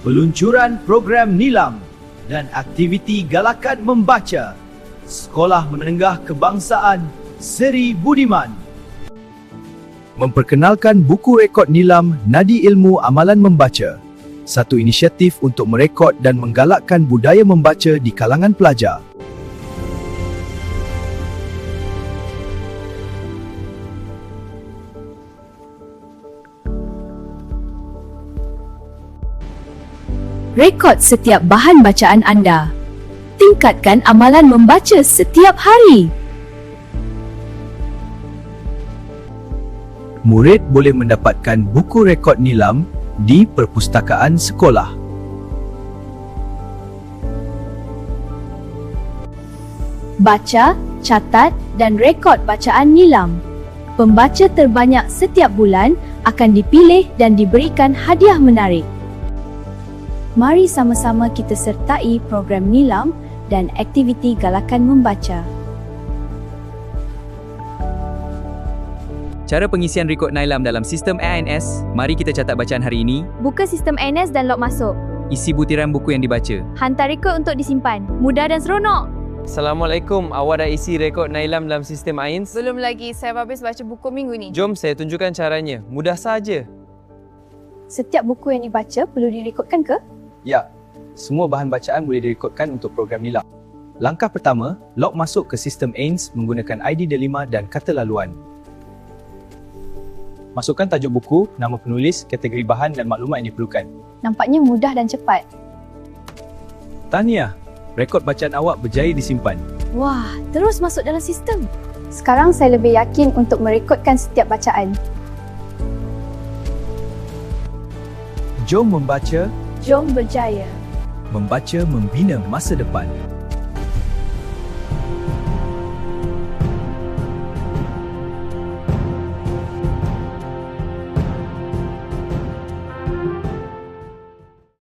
Peluncuran program Nilam dan aktiviti galakan membaca Sekolah Menengah Kebangsaan Seri Budiman memperkenalkan buku rekod Nilam Nadi Ilmu Amalan Membaca, satu inisiatif untuk merekod dan menggalakkan budaya membaca di kalangan pelajar. Rekod setiap bahan bacaan anda. Tingkatkan amalan membaca setiap hari. Murid boleh mendapatkan buku rekod Nilam di perpustakaan sekolah. Baca, catat dan rekod bacaan Nilam. Pembaca terbanyak setiap bulan akan dipilih dan diberikan hadiah menarik. Mari sama-sama kita sertai program Nilam dan aktiviti galakan membaca. Cara pengisian rekod Nilam dalam sistem ANS, mari kita catat bacaan hari ini. Buka sistem ANS dan log masuk. Isi butiran buku yang dibaca. Hantar rekod untuk disimpan. Mudah dan seronok. Assalamualaikum, awak dah isi rekod Nilam dalam sistem AINS? Belum lagi, saya habis baca buku minggu ni. Jom saya tunjukkan caranya. Mudah saja. Setiap buku yang dibaca perlu direkodkan ke? Ya, semua bahan bacaan boleh direkodkan untuk program Nilam. Langkah pertama, log masuk ke sistem AINS menggunakan ID Delima dan kata laluan. Masukkan tajuk buku, nama penulis, kategori bahan dan maklumat yang diperlukan. Nampaknya mudah dan cepat. Tahniah, rekod bacaan awak berjaya disimpan. Wah, terus masuk dalam sistem. Sekarang saya lebih yakin untuk merekodkan setiap bacaan. Jom membaca, Jom berjaya. membaca membina masa depan.